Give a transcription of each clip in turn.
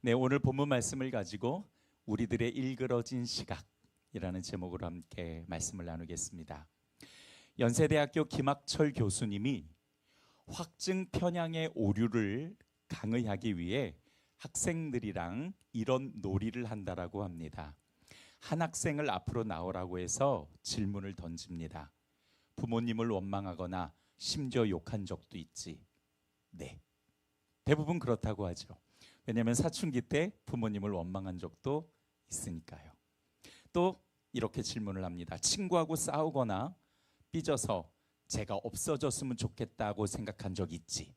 네, 오늘 본문 말씀을 가지고 우리들의 일그러진 시각이라는 제목으로 함께 말씀을 나누겠습니다. 연세대학교 김학철 교수님이 확증 편향의 오류를 강의하기 위해 학생들이랑 이런 놀이를 한다라고 합니다. 한 학생을 앞으로 나오라고 해서 질문을 던집니다. 부모님을 원망하거나 심지어 욕한 적도 있지? 네, 대부분 그렇다고 하죠. 왜냐하면 사춘기 때 부모님을 원망한 적도 있으니까요. 또 이렇게 질문을 합니다. 친구하고 싸우거나 삐져서 제가 없어졌으면 좋겠다고 생각한 적 있지?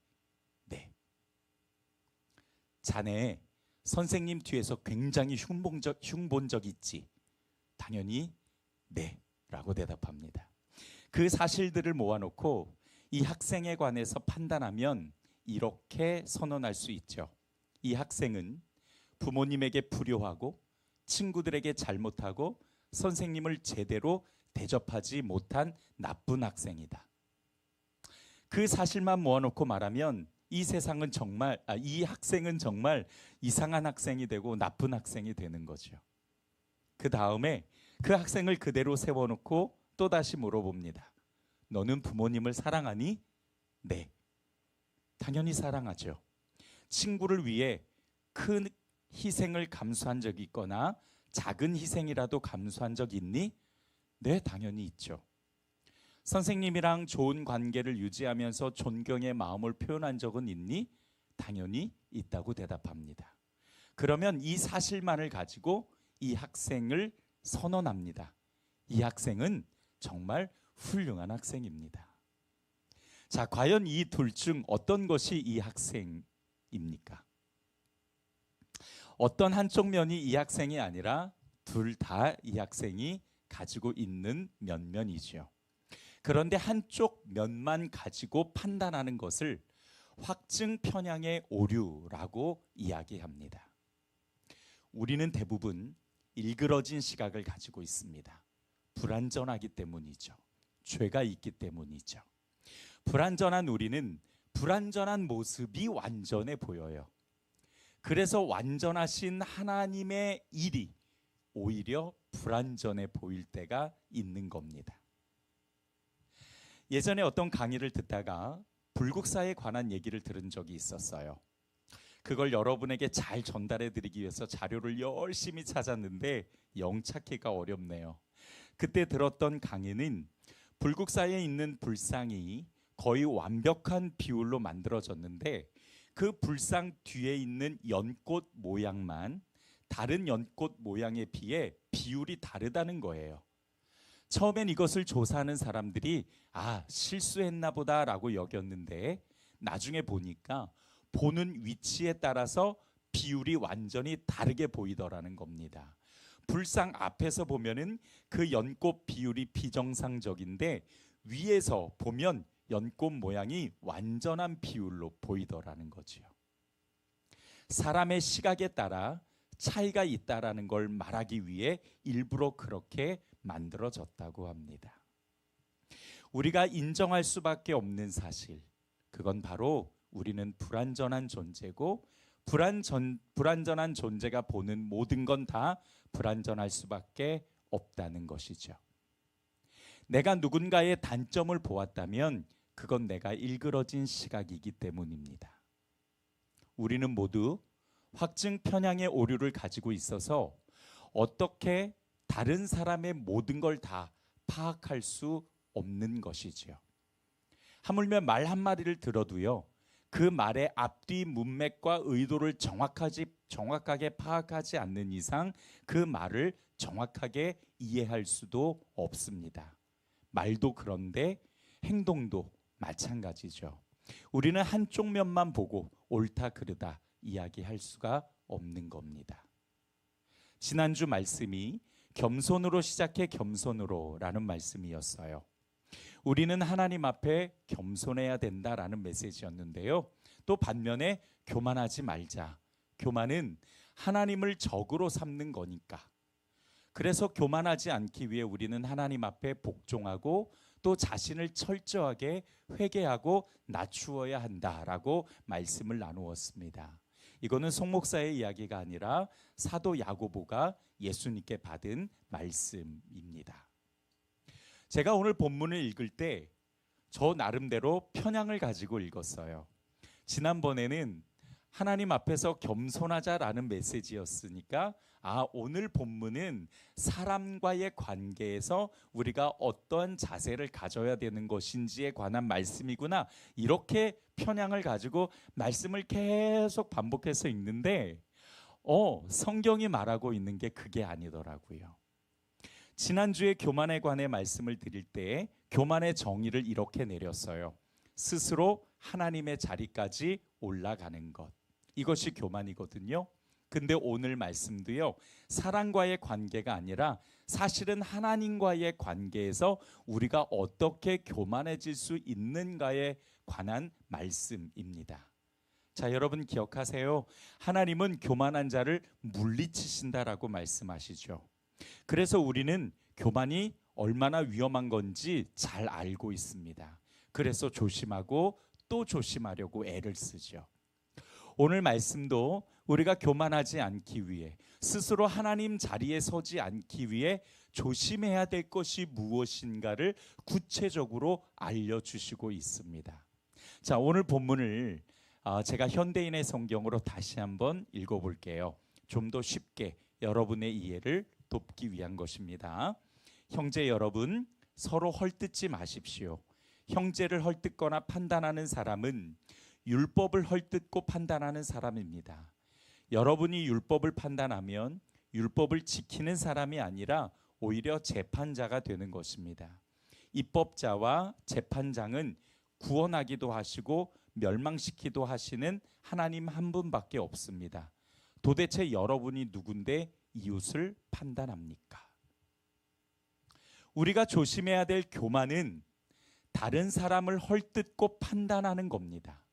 네. 자네 선생님 뒤에서 굉장히 흉본 적 있지? 당연히 네 라고 대답합니다. 그 사실들을 모아놓고 이 학생에 관해서 판단하면 이렇게 선언할 수 있죠. 이 학생은 부모님에게 불효하고 친구들에게 잘못하고 선생님을 제대로 대접하지 못한 나쁜 학생이다. 그 사실만 모아놓고 말하면 이 학생은 정말 이상한 학생이 되고 나쁜 학생이 되는 거죠. 그 다음에 그 학생을 그대로 세워놓고 또다시 물어봅니다. 너는 부모님을 사랑하니? 네, 당연히 사랑하죠. 친구를 위해 큰 희생을 감수한 적이 있거나 작은 희생이라도 감수한 적 있니? 네, 당연히 있죠. 선생님이랑 좋은 관계를 유지하면서 존경의 마음을 표현한 적은 있니? 당연히 있다고 대답합니다. 그러면 이 사실만을 가지고 이 학생을 선언합니다. 이 학생은 정말 훌륭한 학생입니다. 자, 과연 이 둘 중 어떤 것이 이 학생입니까? 어떤 한쪽 면이 이 학생이 아니라 둘 다 이 학생이 가지고 있는 면면이죠. 그런데 한쪽 면만 가지고 판단하는 것을 확증 편향의 오류라고 이야기합니다. 우리는 대부분 일그러진 시각을 가지고 있습니다. 불완전하기 때문이죠. 죄가 있기 때문이죠. 불완전한 우리는 불완전한 모습이 완전해 보여요. 그래서 완전하신 하나님의 일이 오히려 불완전해 보일 때가 있는 겁니다. 예전에 어떤 강의를 듣다가 불국사에 관한 얘기를 들은 적이 있었어요. 그걸 여러분에게 잘 전달해 드리기 위해서 자료를 열심히 찾았는데 영 찾기가 어렵네요. 그때 들었던 강의는 불국사에 있는 불상이 거의 완벽한 비율로 만들어졌는데 그 불상 뒤에 있는 연꽃 모양만 다른 연꽃 모양에 비해 비율이 다르다는 거예요. 처음엔 이것을 조사하는 사람들이 실수했나 보다라고 여겼는데 나중에 보니까 보는 위치에 따라서 비율이 완전히 다르게 보이더라는 겁니다. 불상 앞에서 보면은 그 연꽃 비율이 비정상적인데 위에서 보면 연꽃 모양이 완전한 비율로 보이더라는 거지요. 사람의 시각에 따라 차이가 있다라는 걸 말하기 위해 일부러 그렇게 만들어졌다고 합니다. 우리가 인정할 수밖에 없는 사실, 그건 바로 우리는 불완전한 존재고 불완전한 존재가 보는 모든 건 다 불완전할 수밖에 없다는 것이죠. 내가 누군가의 단점을 보았다면 그건 내가 일그러진 시각이기 때문입니다. 우리는 모두 확증 편향의 오류를 가지고 있어서 어떻게 다른 사람의 모든 걸 다 파악할 수 없는 것이지요. 하물며 말 한마디를 들어도요, 그 말의 앞뒤 문맥과 의도를 정확하게 파악하지 않는 이상 그 말을 정확하게 이해할 수도 없습니다. 말도 그런데 행동도 마찬가지죠. 우리는 한쪽 면만 보고 옳다 그르다 이야기할 수가 없는 겁니다. 지난주 말씀이 겸손으로 시작해 겸손으로라는 말씀이었어요. 우리는 하나님 앞에 겸손해야 된다라는 메시지였는데요. 또 반면에 교만하지 말자. 교만은 하나님을 적으로 삼는 거니까. 그래서 교만하지 않기 위해 우리는 하나님 앞에 복종하고 또 자신을 철저하게 회개하고 낮추어야 한다라고 말씀을 나누었습니다. 이거는 송 목사의 이야기가 아니라 사도 야고보가 예수님께 받은 말씀입니다. 제가 오늘 본문을 읽을 때 저 나름대로 편향을 가지고 읽었어요. 지난번에는 하나님 앞에서 겸손하자라는 메시지였으니까 오늘 본문은 사람과의 관계에서 우리가 어떠한 자세를 가져야 되는 것인지에 관한 말씀이구나, 이렇게 편향을 가지고 말씀을 계속 반복해서 읽는데 성경이 말하고 있는 게 그게 아니더라고요. 지난주에 교만에 관해 말씀을 드릴 때 교만의 정의를 이렇게 내렸어요. 스스로 하나님의 자리까지 올라가는 것, 이것이 교만이거든요. 근데 오늘 말씀도요, 사람과의 관계가 아니라 사실은 하나님과의 관계에서 우리가 어떻게 교만해질 수 있는가에 관한 말씀입니다. 자, 여러분 기억하세요. 하나님은 교만한 자를 물리치신다라고 말씀하시죠. 그래서 우리는 교만이 얼마나 위험한 건지 잘 알고 있습니다. 그래서 조심하고 또 조심하려고 애를 쓰죠. 오늘 말씀도 우리가 교만하지 않기 위해, 스스로 하나님 자리에 서지 않기 위해 조심해야 될 것이 무엇인가를 구체적으로 알려주시고 있습니다. 자, 오늘 본문을 제가 현대인의 성경으로 다시 한번 읽어볼게요. 좀 더 쉽게 여러분의 이해를 돕기 위한 것입니다. 형제 여러분, 서로 헐뜯지 마십시오. 형제를 헐뜯거나 판단하는 사람은 율법을 헐뜯고 판단하는 사람입니다. 여러분이 율법을 판단하면 율법을 지키는 사람이 아니라 오히려 재판자가 되는 것입니다. 입법자와 재판장은 구원하기도 하시고 멸망시키기도 하시는 하나님 한 분밖에 없습니다. 도대체 여러분이 누군데 이웃을 판단합니까? 우리가 조심해야 될 교만은 다른 사람을 헐뜯고 판단하는 겁니다.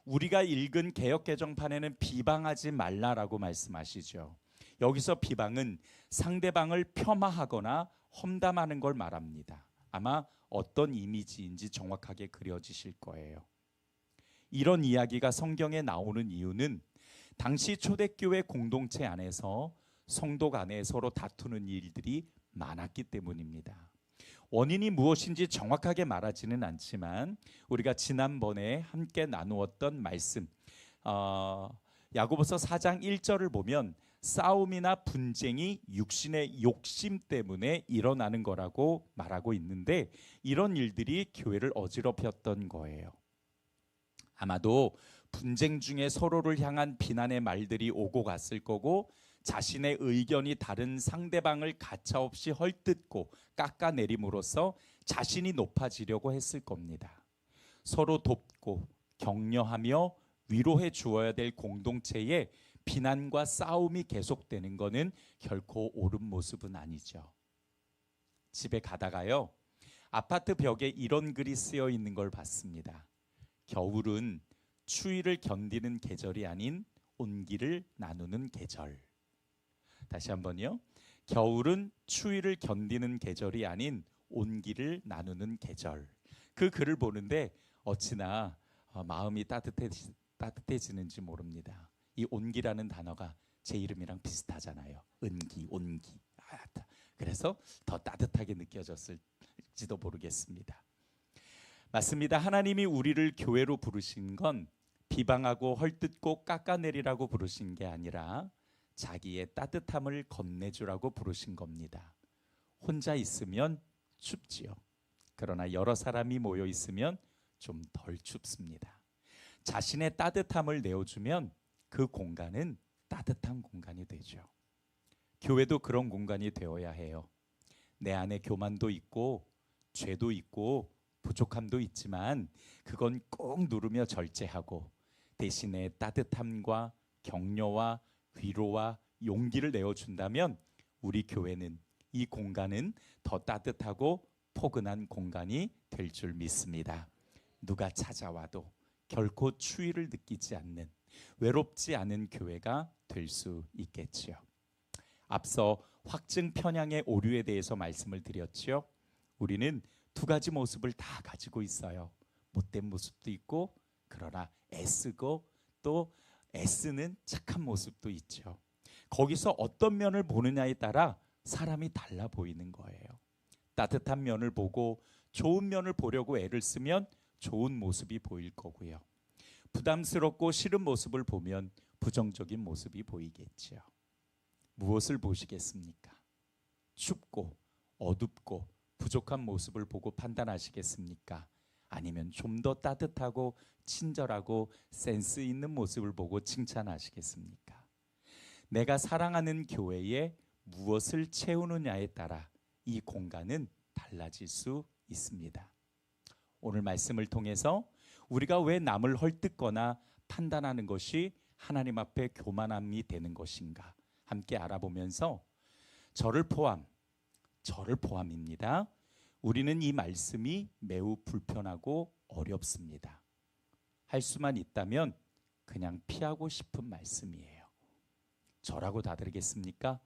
우리가 읽은 개역개정판에는 비방하지 말라라고 말씀하시죠. 여기서 비방은 상대방을 폄하하거나 험담하는 걸 말합니다. 아마 어떤 이미지인지 정확하게 그려지실 거예요. 이런 이야기가 성경에 나오는 이유는 당시 초대교회 공동체 안에서 성도 간에 서로 다투는 일들이 많았기 때문입니다. 원인이 무엇인지 정확하게 말하지는 않지만 우리가 지난번에 함께 나누었던 말씀, 야고보서 4장 1절을 보면 싸움이나 분쟁이 육신의 욕심 때문에 일어나는 거라고 말하고 있는데, 이런 일들이 교회를 어지럽혔던 거예요. 아마도 분쟁 중에 서로를 향한 비난의 말들이 오고 갔을 거고, 자신의 의견이 다른 상대방을 가차없이 헐뜯고 깎아내림으로써 자신이 높아지려고 했을 겁니다. 서로 돕고 격려하며 위로해 주어야 될 공동체에 비난과 싸움이 계속되는 것은 결코 옳은 모습은 아니죠. 집에 가다가요, 아파트 벽에 이런 글이 쓰여 있는 걸 봤습니다. 겨울은 추위를 견디는 계절이 아닌 온기를 나누는 계절. 다시 한번요. 겨울은 추위를 견디는 계절이 아닌 온기를 나누는 계절. 그 글을 보는데 어찌나 마음이 따뜻해지는지 모릅니다. 이 온기라는 단어가 제 이름이랑 비슷하잖아요. 은기, 온기. 그래서 더 따뜻하게 느껴졌을지도 모르겠습니다. 맞습니다. 하나님이 우리를 교회로 부르신 건 비방하고 헐뜯고 깎아내리라고 부르신 게 아니라 자기의 따뜻함을 건네주라고 부르신 겁니다. 혼자 있으면 춥지요. 그러나 여러 사람이 모여 있으면 좀 덜 춥습니다. 자신의 따뜻함을 내어주면 그 공간은 따뜻한 공간이 되죠. 교회도 그런 공간이 되어야 해요. 내 안에 교만도 있고 죄도 있고 부족함도 있지만 그건 꼭 누르며 절제하고 대신에 따뜻함과 격려와 위로와 용기를 내어준다면 우리 교회는, 이 공간은 더 따뜻하고 포근한 공간이 될 줄 믿습니다. 누가 찾아와도 결코 추위를 느끼지 않는, 외롭지 않은 교회가 될 수 있겠지요. 앞서 확증 편향의 오류에 대해서 말씀을 드렸죠. 우리는 두 가지 모습을 다 가지고 있어요. 못된 모습도 있고, 그러나 애쓰고 또 애쓰는 착한 모습도 있죠. 거기서 어떤 면을 보느냐에 따라 사람이 달라 보이는 거예요. 따뜻한 면을 보고 좋은 면을 보려고 애를 쓰면 좋은 모습이 보일 거고요. 부담스럽고 싫은 모습을 보면 부정적인 모습이 보이겠지요. 무엇을 보시겠습니까? 춥고 어둡고 부족한 모습을 보고 판단하시겠습니까? 아니면 좀 더 따뜻하고 친절하고 센스 있는 모습을 보고 칭찬하시겠습니까? 내가 사랑하는 교회에 무엇을 채우느냐에 따라 이 공간은 달라질 수 있습니다. 오늘 말씀을 통해서 우리가 왜 남을 헐뜯거나 판단하는 것이 하나님 앞에 교만함이 되는 것인가 함께 알아보면서 저를 포함입니다. 우리는 이 말씀이 매우 불편하고 어렵습니다. 할 수만 있다면 그냥 피하고 싶은 말씀이에요. 저라고 다르겠습니까?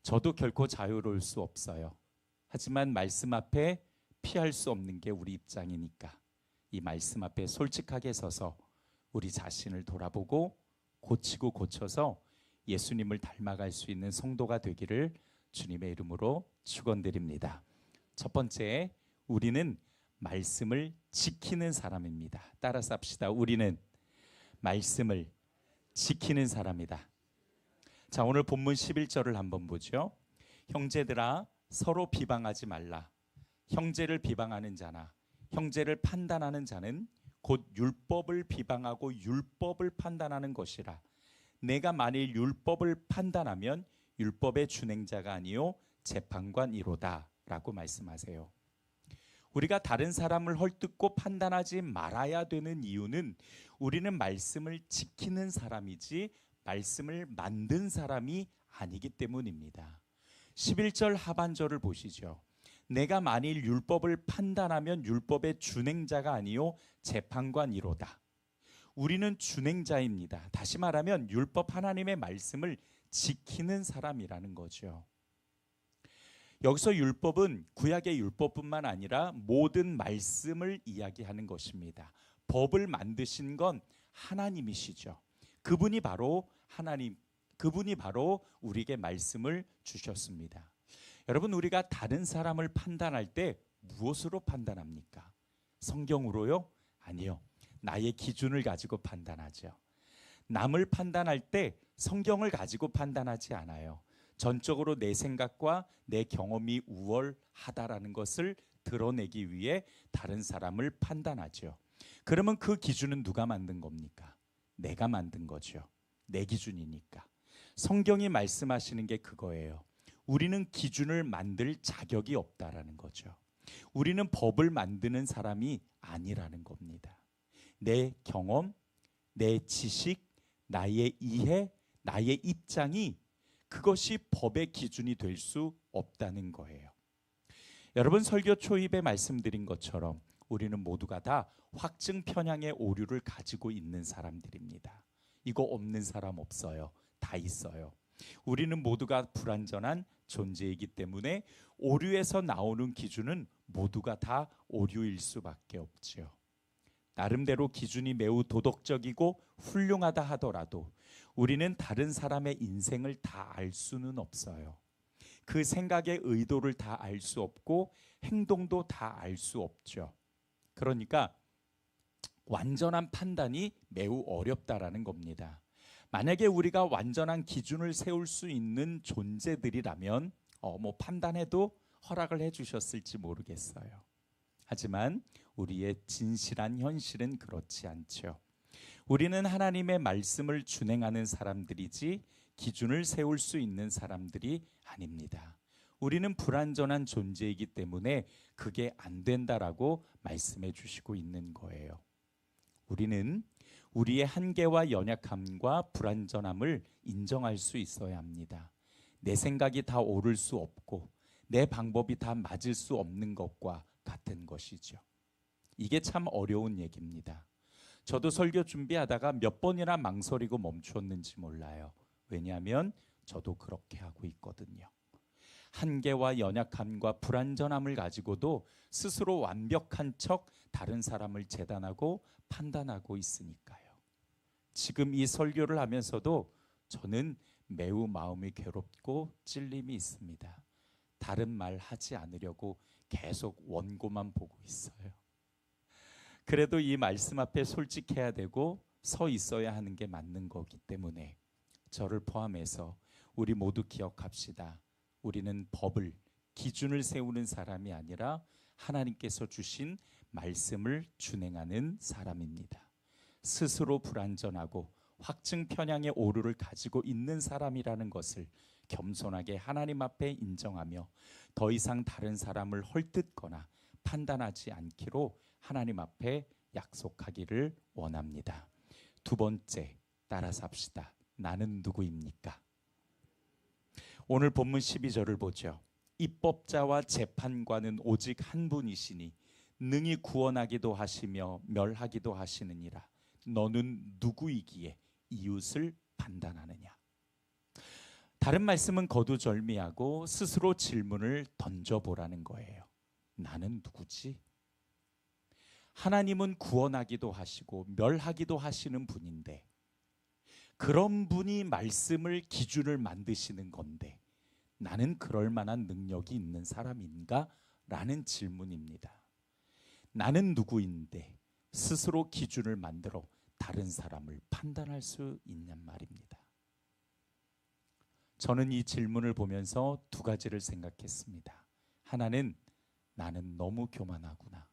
저도 결코 자유로울 수 없어요. 하지만 말씀 앞에 피할 수 없는 게 우리 입장이니까 이 말씀 앞에 솔직하게 서서 우리 자신을 돌아보고 고치고 고쳐서 예수님을 닮아갈 수 있는 성도가 되기를 주님의 이름으로 축원드립니다. 첫 번째, 우리는 말씀을 지키는 사람입니다. 따라서 합시다. 우리는 말씀을 지키는 사람이다. 자, 오늘 본문 11절을 한번 보죠. 형제들아 서로 비방하지 말라. 형제를 비방하는 자나 형제를 판단하는 자는 곧 율법을 비방하고 율법을 판단하는 것이라. 내가 만일 율법을 판단하면 율법의 준행자가 아니요 재판관이로다 라고 말씀하세요. 우리가 다른 사람을 헐뜯고 판단하지 말아야 되는 이유는 우리는 말씀을 지키는 사람이지 말씀을 만든 사람이 아니기 때문입니다. 11절 하반절을 보시죠. 내가 만일 율법을 판단하면 율법의 준행자가 아니요 재판관이로다. 우리는 준행자입니다. 다시 말하면 율법 하나님의 말씀을 지키는 사람이라는 거죠. 여기서 율법은 구약의 율법뿐만 아니라 모든 말씀을 이야기하는 것입니다. 법을 만드신 건 하나님이시죠. 그분이 바로 하나님, 그분이 바로 우리에게 말씀을 주셨습니다. 여러분, 우리가 다른 사람을 판단할 때 무엇으로 판단합니까? 성경으로요? 아니요. 나의 기준을 가지고 판단하죠. 남을 판단할 때 성경을 가지고 판단하지 않아요. 전적으로 내 생각과 내 경험이 우월하다라는 것을 드러내기 위해 다른 사람을 판단하죠. 그러면 그 기준은 누가 만든 겁니까? 내가 만든 거죠. 내 기준이니까. 성경이 말씀하시는 게 그거예요. 우리는 기준을 만들 자격이 없다라는 거죠. 우리는 법을 만드는 사람이 아니라는 겁니다. 내 경험, 내 지식, 나의 이해, 나의 입장이 그것이 법의 기준이 될 수 없다는 거예요. 여러분, 설교 초입에 말씀드린 것처럼 우리는 모두가 다 확증 편향의 오류를 가지고 있는 사람들입니다. 이거 없는 사람 없어요. 다 있어요. 우리는 모두가 불완전한 존재이기 때문에 오류에서 나오는 기준은 모두가 다 오류일 수밖에 없죠. 나름대로 기준이 매우 도덕적이고 훌륭하다 하더라도 우리는 다른 사람의 인생을 다 알 수는 없어요. 그 생각의 의도를 다 알 수 없고 행동도 다 알 수 없죠. 그러니까 완전한 판단이 매우 어렵다라는 겁니다. 만약에 우리가 완전한 기준을 세울 수 있는 존재들이라면 판단해도 허락을 해주셨을지 모르겠어요. 하지만 우리의 진실한 현실은 그렇지 않죠. 우리는 하나님의 말씀을 준행하는 사람들이지 기준을 세울 수 있는 사람들이 아닙니다. 우리는 불완전한 존재이기 때문에 그게 안 된다라고 말씀해 주시고 있는 거예요. 우리는 우리의 한계와 연약함과 불완전함을 인정할 수 있어야 합니다. 내 생각이 다 옳을 수 없고 내 방법이 다 맞을 수 없는 것과 같은 것이죠. 이게 참 어려운 얘기입니다. 저도 설교 준비하다가 몇 번이나 망설이고 멈추었는지 몰라요. 왜냐하면 저도 그렇게 하고 있거든요. 한계와 연약함과 불완전함을 가지고도 스스로 완벽한 척 다른 사람을 재단하고 판단하고 있으니까요. 지금 이 설교를 하면서도 저는 매우 마음이 괴롭고 찔림이 있습니다. 다른 말 하지 않으려고 계속 원고만 보고 있어요. 그래도 이 말씀 앞에 솔직해야 되고 서 있어야 하는 게 맞는 거기 때문에 저를 포함해서 우리 모두 기억합시다. 우리는 법을, 기준을 세우는 사람이 아니라 하나님께서 주신 말씀을 준행하는 사람입니다. 스스로 불완전하고 확증 편향의 오류를 가지고 있는 사람이라는 것을 겸손하게 하나님 앞에 인정하며 더 이상 다른 사람을 헐뜯거나 판단하지 않기로 하나님 앞에 약속하기를 원합니다. 두 번째, 따라서 합시다. 나는 누구입니까? 오늘 본문 12절을 보죠. 입법자와 재판관은 오직 한 분이시니 능히 구원하기도 하시며 멸하기도 하시느니라. 너는 누구이기에 이웃을 판단하느냐? 다른 말씀은 거두절미하고 스스로 질문을 던져보라는 거예요. 나는 누구지? 하나님은 구원하기도 하시고 멸하기도 하시는 분인데, 그런 분이 말씀을 기준을 만드시는 건데 나는 그럴 만한 능력이 있는 사람인가? 라는 질문입니다. 나는 누구인데 스스로 기준을 만들어 다른 사람을 판단할 수 있냔 말입니다. 저는 이 질문을 보면서 두 가지를 생각했습니다. 하나는 나는 너무 교만하구나.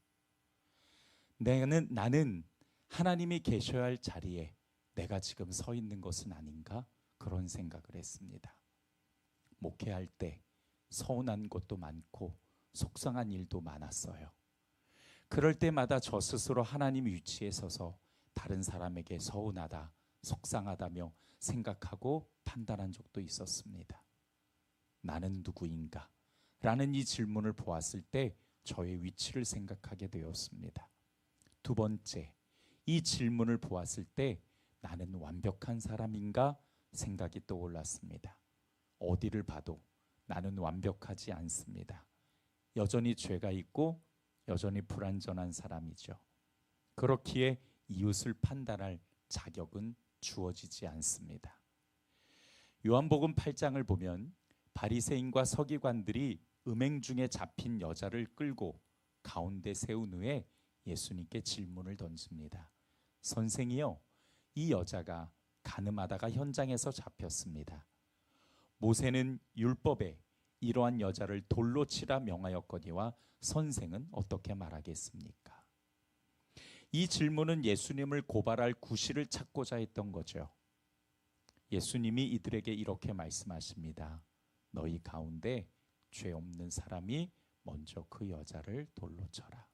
나는 하나님이 계셔야 할 자리에 내가 지금 서 있는 것은 아닌가? 그런 생각을 했습니다. 목회할 때 서운한 것도 많고 속상한 일도 많았어요. 그럴 때마다 저 스스로 하나님 위치에 서서 다른 사람에게 서운하다, 속상하다며 생각하고 판단한 적도 있었습니다. 나는 누구인가? 라는 이 질문을 보았을 때 저의 위치를 생각하게 되었습니다. 두 번째, 이 질문을 보았을 때 나는 완벽한 사람인가? 생각이 떠올랐습니다. 어디를 봐도 나는 완벽하지 않습니다. 여전히 죄가 있고 여전히 불완전한 사람이죠. 그렇기에 이웃을 판단할 자격은 주어지지 않습니다. 요한복음 8장을 보면 바리새인과 서기관들이 음행 중에 잡힌 여자를 끌고 가운데 세운 후에 예수님께 질문을 던집니다. 선생이요, 이 여자가 간음하다가 현장에서 잡혔습니다. 모세는 율법에 이러한 여자를 돌로 치라 명하였거니와 선생은 어떻게 말하겠습니까? 이 질문은 예수님을 고발할 구실을 찾고자 했던 거죠. 예수님이 이들에게 이렇게 말씀하십니다. 너희 가운데 죄 없는 사람이 먼저 그 여자를 돌로 쳐라.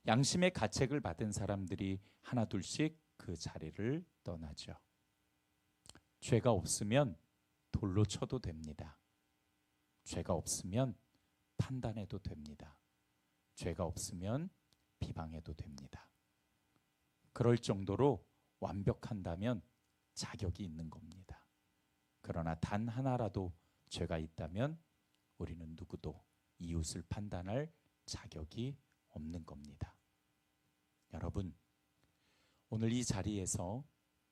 양심의 가책을 받은 사람들이 하나둘씩 그 자리를 떠나죠. 죄가 없으면 돌로 쳐도 됩니다. 죄가 없으면 판단해도 됩니다. 죄가 없으면 비방해도 됩니다. 그럴 정도로 완벽한다면 자격이 있는 겁니다. 그러나 단 하나라도 죄가 있다면 우리는 누구도 이웃을 판단할 자격이 없는 겁니다. 여러분, 오늘 이 자리에서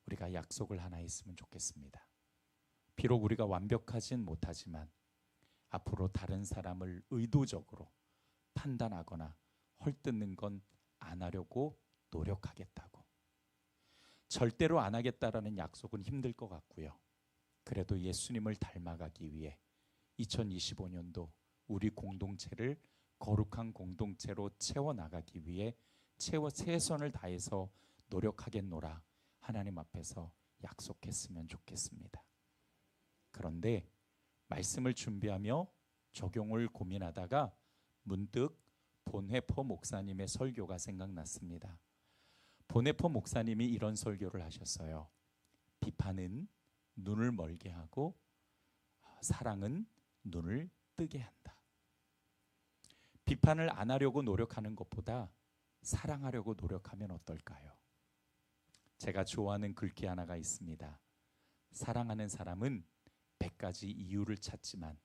우리가 약속을 하나 했으면 좋겠습니다. 비록 우리가 완벽하진 못하지만 앞으로 다른 사람을 의도적으로 판단하거나 헐뜯는 건 안 하려고 노력하겠다고. 절대로 안 하겠다라는 약속은 힘들 것 같고요. 그래도 예수님을 닮아가기 위해 2025년도 우리 공동체를 거룩한 공동체로 채워나가기 위해 최선을 다해서 노력하겠노라 하나님 앞에서 약속했으면 좋겠습니다. 그런데 말씀을 준비하며 적용을 고민하다가 문득 본회포 목사님의 설교가 생각났습니다. 본회포 목사님이 이런 설교를 하셨어요. 비판은 눈을 멀게 하고 사랑은 눈을 뜨게 한다. 비판을 안 하려고 노력하는 것보다 사랑하려고 노력하면 어떨까요? 제가 좋아하는 글귀 하나가 있습니다. 사랑하는 사람은 100가지 이유를 찾지만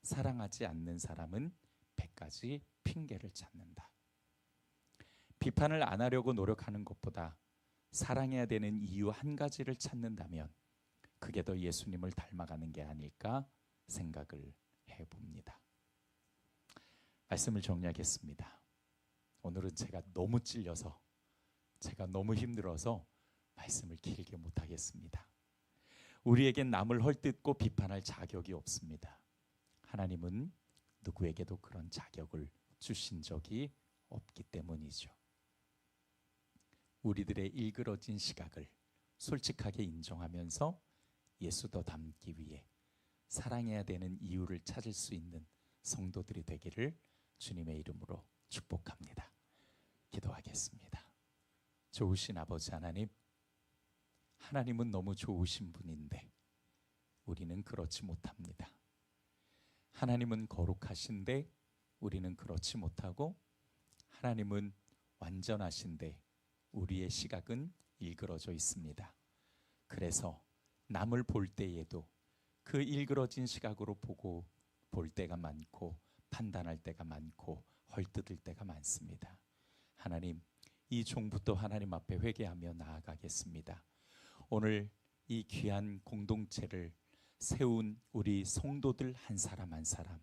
사랑하지 않는 사람은 100가지 핑계를 찾는다. 비판을 안 하려고 노력하는 것보다 사랑해야 되는 이유 한 가지를 찾는다면 그게 더 예수님을 닮아가는 게 아닐까 생각을 해봅니다. 말씀을 정리하겠습니다. 오늘은 제가 너무 찔려서, 제가 너무 힘들어서 말씀을 길게 못하겠습니다. 우리에겐 남을 헐뜯고 비판할 자격이 없습니다. 하나님은 누구에게도 그런 자격을 주신 적이 없기 때문이죠. 우리들의 일그러진 시각을 솔직하게 인정하면서 예수 더 닮기 위해 사랑해야 되는 이유를 찾을 수 있는 성도들이 되기를 주님의 이름으로 축복합니다. 기도하겠습니다. 좋으신 아버지 하나님, 하나님은 너무 좋으신 분인데 우리는 그렇지 못합니다. 하나님은 거룩하신데 우리는 그렇지 못하고, 하나님은 완전하신데 우리의 시각은 일그러져 있습니다. 그래서 남을 볼 때에도 그 일그러진 시각으로 보고 볼 때가 많고, 판단할 때가 많고, 헐뜯을 때가 많습니다. 하나님, 이 종부터 하나님 앞에 회개하며 나아가겠습니다. 오늘 이 귀한 공동체를 세운 우리 성도들 한 사람 한 사람,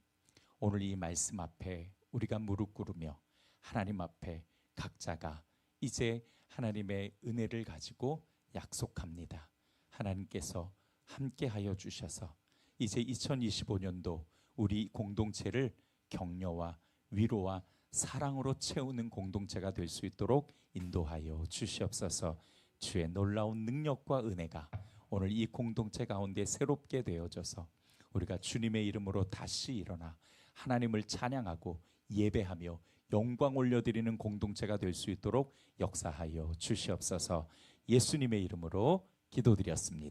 오늘 이 말씀 앞에 우리가 무릎 꿇으며 하나님 앞에 각자가 이제 하나님의 은혜를 가지고 약속합니다. 하나님께서 함께하여 주셔서 이제 2025년도 우리 공동체를 격려와 위로와 사랑으로 채우는 공동체가 될 수 있도록 인도하여 주시옵소서. 주의 놀라운 능력과 은혜가 오늘 이 공동체 가운데 새롭게 되어져서 우리가 주님의 이름으로 다시 일어나 하나님을 찬양하고 예배하며 영광 올려드리는 공동체가 될 수 있도록 역사하여 주시옵소서. 예수님의 이름으로 기도드렸습니다.